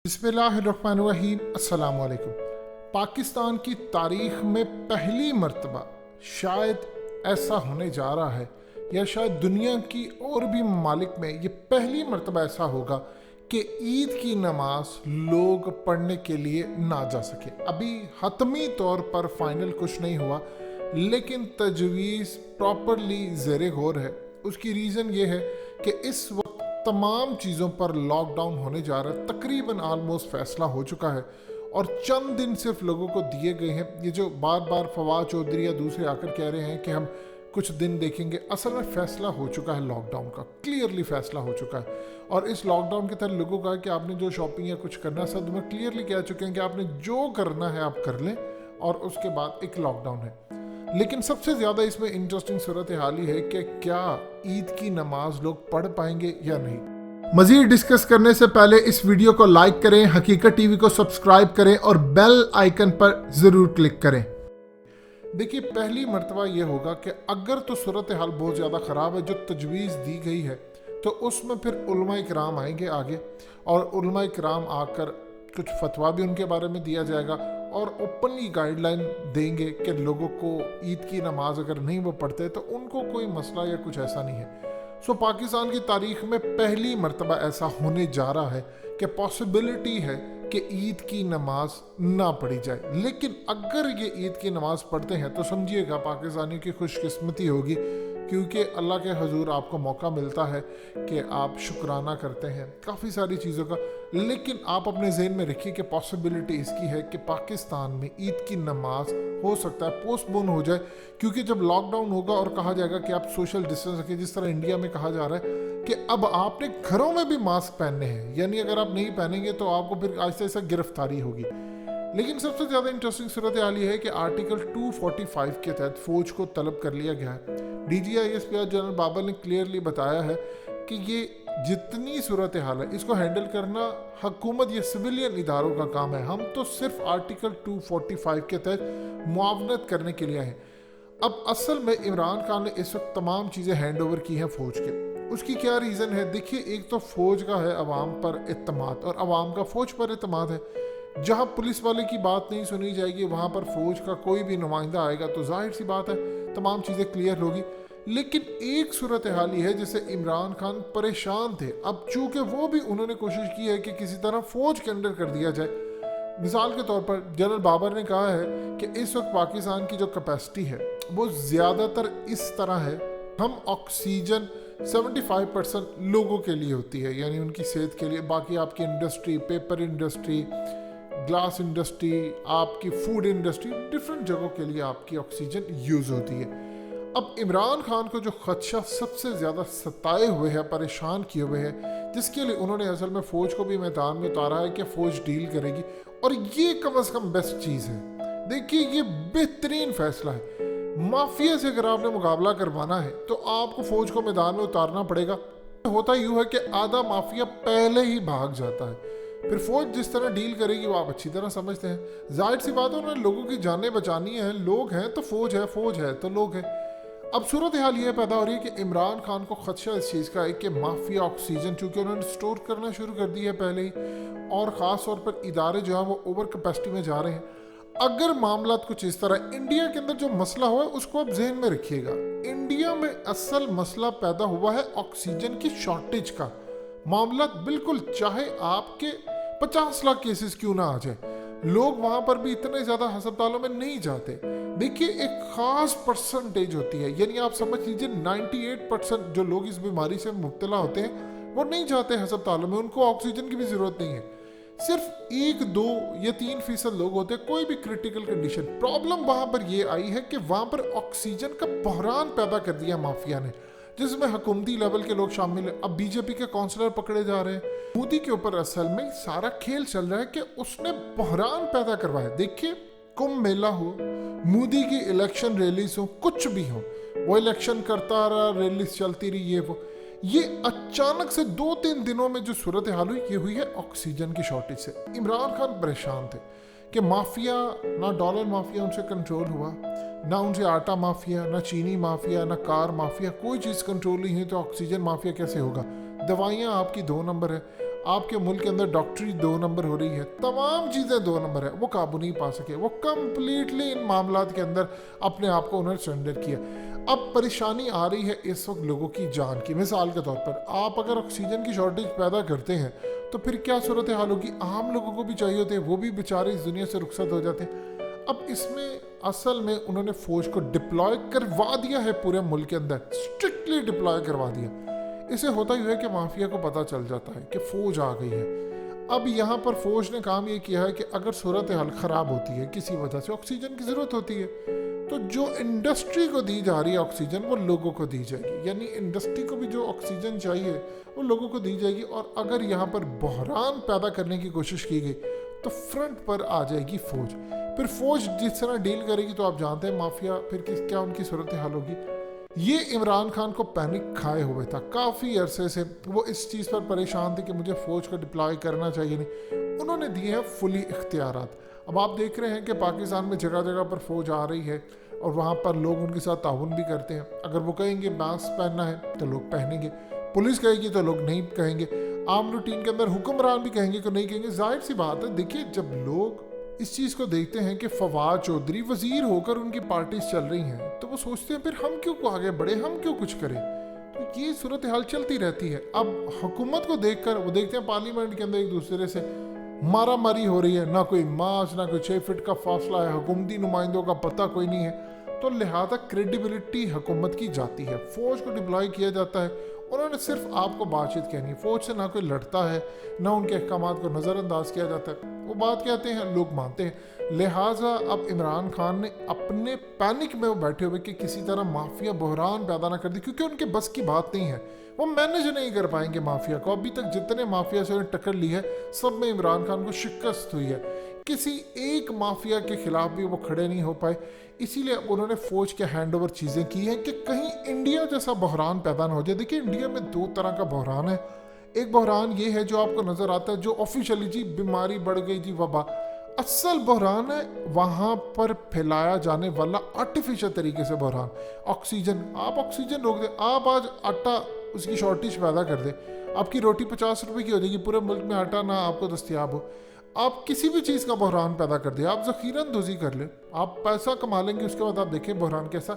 बिस्मिल्लाहिर्रहमानिर्रहीम। अस्सलाम वालेकुम। पाकिस्तान की तारीख में पहली मर्तबा शायद ऐसा होने जा रहा है, या शायद दुनिया की और भी ममालिक में ये पहली मर्तबा ऐसा होगा कि ईद की नमाज लोग पढ़ने के लिए ना जा सके। अभी हतमी तौर पर फाइनल कुछ नहीं हुआ, लेकिन तजवीज़ प्रॉपरली ज़ेरे गौर है। उसकी रीज़न ये है कि इस वक्त तमाम चीज़ों पर लॉकडाउन होने जा रहा है। तकरीबन आलमोस्ट फैसला हो चुका है और चंद दिन सिर्फ लोगों को दिए गए हैं। ये जो बार बार फवाद चौधरी या दूसरे आकर कह रहे हैं कि हम कुछ दिन देखेंगे, असल में फैसला हो चुका है लॉकडाउन का, क्लियरली फैसला हो चुका है। और इस लॉकडाउन के तहत लोगों का कि आपने जो शॉपिंग या कुछ करना है, सब में क्लियरली कह चुके हैं कि आपने जो करना है आप कर लें, और उसके बाद एक लॉकडाउन है। लेकिन सबसे ज़्यादा इसमें इंटरेस्टिंग सूरत हाल ही है कि क्या ईद की नमाज लोग पढ़ पाएंगे या नहीं। मज़ीद डिस्कस करने से पहले इस वीडियो को लाइक करें, हकीकत टीवी को सब्सक्राइब करें और बेल आइकन पर ज़रूर क्लिक करें। देखिए, पहली मर्तबा ये होगा कि अगर तो सूरत हाल बहुत ज़्यादा ख़राब है जो तजवीज़ दी गई है, तो उसमें फिर उलमा किराम आएंगे आगे, और उलमा किराम आकर कुछ फतवा भी उनके बारे में दिया जाएगा और ओपनली गाइडलाइन देंगे कि लोगों को ईद की नमाज अगर नहीं वो पढ़ते तो उनको कोई मसला या कुछ ऐसा नहीं है। सो पाकिस्तान की तारीख में पहली मर्तबा ऐसा होने जा रहा है कि पॉसिबिलिटी है कि ईद की नमाज ना पढ़ी जाए। लेकिन अगर ये ईद की नमाज पढ़ते हैं तो समझिएगा पाकिस्तानियों की खुशकिस्मती होगी, क्योंकि अल्लाह के हजूर आपको मौका मिलता है कि आप शुक्राना करते हैं काफ़ी सारी चीज़ों का। लेकिन आप अपने जहन में रखिए कि पॉसिबिलिटी इसकी है कि पाकिस्तान में ईद की नमाज हो सकता है पोस्टपोन हो जाए, क्योंकि जब लॉकडाउन होगा और कहा जाएगा कि आप सोशल डिस्टेंस रखिए, जिस तरह इंडिया में कहा जा रहा है कि अब आपने घरों में भी मास्क पहनने हैं, यानी अगर आप नहीं पहनेंगे तो आपको फिर आहिस्ता आहिस्ता गिरफ्तारी होगी। लेकिन सबसे ज़्यादा इंटरेस्टिंग सूरत हाल ये है कि आर्टिकल 245 के तहत फ़ौज को तलब कर लिया गया है। DGISP जनरल बाबर ने क्लियरली बताया है कि ये जितनी सूरत हाल है इसको हैंडल करना हुकूमत या सिविलियन इदारों का काम है। हम तो सिर्फ आर्टिकल 245 के तहत मुआवनत करने के लिए हैं। अब असल में इमरान खान ने इस वक्त तमाम चीज़ें हैंड ओवर की हैं फ़ौज के। उसकी क्या रीज़न है? देखिए, एक तो फ़ौज का है अवाम पर इत्तमाद और अवाम का फ़ौज पर इत्तमाद है। जहाँ पुलिस वाले की बात नहीं सुनी जाएगी, वहाँ पर फ़ौज का कोई भी नुमाइंदा आएगा तो जाहिर सी बात है तमाम चीज़ें क्लियर होगी। लेकिन एक सूरत हाल ही है जिससे इमरान खान परेशान थे। अब चूँकि वो भी उन्होंने कोशिश की है कि किसी तरह फ़ौज के अंडर कर दिया जाए। मिसाल के तौर पर जनरल बाबर ने कहा है कि इस वक्त पाकिस्तान की जो कैपेसिटी है वो ज़्यादातर इस तरह है, हम ऑक्सीजन 75% लोगों के लिए होती है, यानी उनकी सेहत के लिए। बाकी आपकी industry, paper industry, glass industry, आपकी फूड इंडस्ट्री, डिफरेंट जगहों के लिए आपकी ऑक्सीजन यूज़ होती है। अब इमरान खान को जो खदशा सबसे ज़्यादा सताए हुए है, परेशान किए हुए हैं, जिसके लिए उन्होंने असल में फ़ौज को भी मैदान में उतारा है कि फ़ौज डील करेगी, और ये कम से कम बेस्ट चीज़ है। देखिए, ये बेहतरीन फैसला है। माफिया से अगर आपने मुकाबला करवाना है तो आपको फ़ौज को मैदान में उतारना पड़ेगा। होता यूँ है कि आधा माफिया पहले ही भाग जाता है, फिर फ़ौज जिस तरह डील करेगी वो आप अच्छी तरह समझते हैं। जाहिर सी बात है, उन्होंने लोगों की जानें बचानी है। लोग हैं तो फ़ौज है, फ़ौज है तो लोग हैं। अब सूरत हाल ये पैदा हो रही है कि इमरान खान को खदशा इस चीज़ का है कि माफिया ऑक्सीजन चूँकि उन्होंने स्टोर करना शुरू कर दी है पहले ही, और ख़ास तौर पर इदारे जो हैं वो ओवर कैपेसिटी में जा रहे हैं। अगर मामला कुछ इस तरह, इंडिया के अंदर जो मसला हुआ है उसको आप जहन में रखिएगा। इंडिया में असल मसला पैदा हुआ है ऑक्सीजन की शॉर्टेज का मामला। बिल्कुल, चाहे आपके 50 लाख केसेस क्यों ना आ जाए, लोग वहां पर भी इतने ज़्यादा अस्पतालों में नहीं जाते। देखिए, एक ख़ास परसेंटेज होती है, यानी आप समझ लीजिए 98% जो लोग इस बीमारी से मुब्तला होते हैं वो नहीं जाते अस्पतालों में, उनको ऑक्सीजन की भी ज़रूरत नहीं है। सिर्फ 1, 2 या 3% लोग होते हैं कोई भी क्रिटिकल कंडीशन। प्रॉब्लम वहां पर ये आई है कि वहां पर ऑक्सीजन का बहरान पैदा कर दिया माफिया ने, जिसमें हुकूमती लेवल के लोग शामिल हैं। अब बीजेपी के काउंसलर पकड़े जा रहे हैं। मोदी के ऊपर असल में सारा खेल चल रहा है कि उसने बहरान पैदा करवाया। देखिए, कुंभ मेला हो, मोदी की इलेक्शन रैलीज हो, कुछ भी हो, वो इलेक्शन करता रहा, रैलीज चलती रही, ये अचानक से 2-3 दिनों में जो सूरत हाल हुई ये हुई है ऑक्सीजन की शॉर्टेज से। इमरान खान परेशान थे कि माफिया, ना डॉलर माफिया उनसे कंट्रोल हुआ, ना उनसे आटा माफिया, ना चीनी माफिया, ना कार माफिया, कोई चीज़ कंट्रोल नहीं है तो ऑक्सीजन माफिया कैसे होगा। दवाइयाँ आपकी 2 नंबर है, आपके मुल्क के अंदर डॉक्टरी 2 नंबर हो रही है, तमाम चीज़ें 2 नंबर है, वो काबू नहीं पा सके। वो कम्प्लीटली इन मामलात के अंदर अपने आप को उन्होंने सरेंडर किया। अब परेशानी आ रही है इस वक्त लोगों की जान की। मिसाल के तौर पर आप अगर ऑक्सीजन की शॉर्टेज पैदा करते हैं तो फिर क्या सूरत हाल होगी? आम लोगों को भी चाहिए होते हैं, वो भी बेचारे इस दुनिया से रुखसत हो जाते हैं। अब इसमें असल में उन्होंने फौज को डिप्लॉय करवा दिया है पूरे मुल्क के अंदर, स्ट्रिक्टली डिप्लॉय करवा दिया। इसे होता ही है कि माफिया को पता चल जाता है कि फौज आ गई है। अब यहाँ पर फौज ने काम ये किया है कि अगर सूरत हाल ख़राब होती है, किसी वजह से ऑक्सीजन की ज़रूरत होती है, तो जो इंडस्ट्री को दी जा रही है ऑक्सीजन वो लोगों को दी जाएगी। यानी इंडस्ट्री को भी जो ऑक्सीजन चाहिए वो लोगों को दी जाएगी। और अगर यहाँ पर बहरान पैदा करने की कोशिश की गई तो फ्रंट पर आ जाएगी फौज। फिर फौज जिस तरह डील करेगी तो आप जानते हैं माफिया फिर क्या उनकी सूरत हाल होगी। ये इमरान खान को पैनिक खाए हुए था, काफ़ी अरसे से वो इस चीज़ पर परेशान थे कि मुझे फ़ौज को डिप्लॉय करना चाहिए नहीं। उन्होंने दिए हैं फुली इख्तियारात। अब आप देख रहे हैं कि पाकिस्तान में जगह जगह पर फ़ौज आ रही है और वहाँ पर लोग उनके साथ ताउन भी करते हैं। अगर वो कहेंगे मास्क पहनना है तो लोग पहनेंगे, पुलिस कहेगी तो लोग नहीं कहेंगे, आम रूटीन के अंदर हुक्मरान भी कहेंगे तो नहीं कहेंगे। जाहिर सी बात है, देखिए जब लोग इस चीज़ को देखते हैं कि फवाद चौधरी वजीर होकर उनकी पार्टीज चल रही हैं तो वो सोचते हैं फिर हम क्यों आगे बढ़े, हम क्यों कुछ करें। तो ये सूरत हाल चलती रहती है। अब हुकूमत को देखकर वो देखते हैं पार्लियामेंट के अंदर एक दूसरे से मारा मारी हो रही है, ना कोई मार्च ना कोई 6 फीट का फासला है, हुकूमती नुमाइंदों का पता कोई नहीं है, तो लिहाजा क्रेडिबिलिटी हुकूमत की जाती है। फौज को डिप्लॉय किया जाता है, उन्होंने सिर्फ आपको बातचीत कहनी है। फौज से ना कोई लड़ता है ना उनके अहकामात को नज़रअंदाज किया जाता है, वो बात कहते हैं लोग मानते हैं। लिहाजा अब इमरान खान ने अपने पैनिक में वो बैठे हुए कि किसी तरह माफिया बहरान पैदा ना कर दी, क्योंकि उनके बस की बात नहीं है, वो मैनेज नहीं कर पाएंगे माफिया को। अभी तक जितने माफिया से उन्हें टक्कर ली है सब में इमरान खान को शिकस्त हुई है, किसी एक माफिया के खिलाफ भी वो खड़े नहीं हो पाए। इसीलिए उन्होंने फौज के हैंड ओवर चीज़ें की हैं कि कहीं इंडिया जैसा बहरान पैदा ना हो जाए। देखिए इंडिया में 2 तरह का बहरान है। एक बहरान ये है जो आपको नज़र आता है, जो ऑफिशियली जी बीमारी बढ़ गई जी वबा। असल बहरान है वहाँ पर फैलाया जाने वाला आर्टिफिशियल तरीके से बहरान। ऑक्सीजन, आप ऑक्सीजन रोक दें, आप आज आटा उसकी शॉर्टेज पैदा कर दें, आपकी रोटी 50 रुपए की हो जाएगी, पूरे मुल्क में आटा ना आपको दस्तियाब हो। आप किसी भी चीज़ का बहरान पैदा कर दें, आप ज़ख़ीरा अंदोज़ी कर लें, आप पैसा कमा लेंगे, उसके बाद आप देखें बहरान कैसा।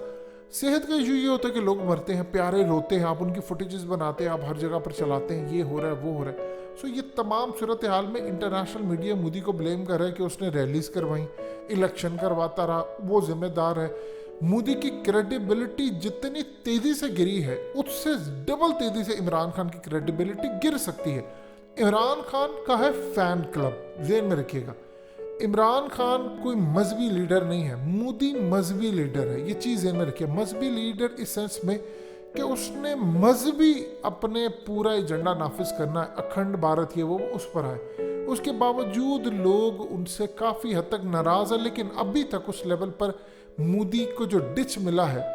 सेहत का इशू ये होता है कि लोग मरते हैं, प्यारे रोते हैं, आप उनकी फुटेजेस बनाते हैं, आप हर जगह पर चलाते हैं, ये हो रहा है वो हो रहा है। सो ये तमाम सूरत हाल में इंटरनेशनल मीडिया मोदी को ब्लेम कर रहा है कि उसने रैलीज करवाई, इलेक्शन करवाता रहा, वो जिम्मेदार है। मोदी की क्रेडिबिलिटी जितनी तेज़ी से गिरी है उससे डबल तेज़ी से इमरान खान की क्रेडिबिलिटी गिर सकती है। इमरान खान का है फैन क्लब, ज़हन में रखिएगा। इमरान खान कोई मजहबी लीडर नहीं है, मोदी मजहबी लीडर है, ये चीज़ ज़हन में रखिए। मजहबी लीडर इस सेंस में कि उसने मजहबी अपने पूरा एजेंडा नाफिज करना है, अखंड भारत ये वो उस पर आए। उसके बावजूद लोग उनसे काफ़ी हद तक नाराज़ है, लेकिन अभी तक उस लेवल पर मोदी को जो डिच मिला है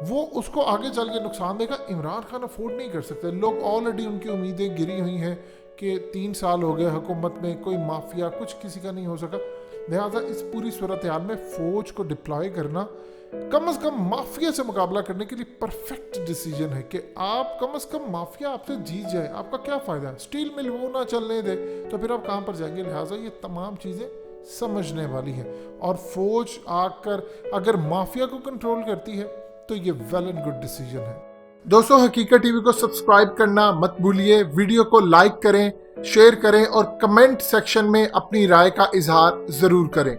वो उसको आगे चल के नुकसान देगा। इमरान खान अफोर्ड नहीं कर सकते। लोग ऑलरेडी उनकी उम्मीदें गिरी हुई हैं कि 3 साल हो गए हुकूमत में, कोई माफिया कुछ किसी का नहीं हो सका। लिहाजा इस पूरी सूरत हाल में फ़ौज को डिप्लॉय करना कम से कम माफिया से मुकाबला करने के लिए परफेक्ट डिसीजन है कि आप कम से कम माफिया आपसे जीत जाए, आपका क्या फ़ायदा है। स्टील मिल वो ना चलने दे तो फिर आप कहाँ पर जाएंगे। लिहाजा ये तमाम चीज़ें समझने वाली है, और फौज आकर अगर माफिया को कंट्रोल करती है तो ये वेल एंड गुड डिसीजन है। दोस्तों, हकीकत टीवी को सब्सक्राइब करना मत भूलिए, वीडियो को लाइक करें, शेयर करें और कमेंट सेक्शन में अपनी राय का इजहार जरूर करें।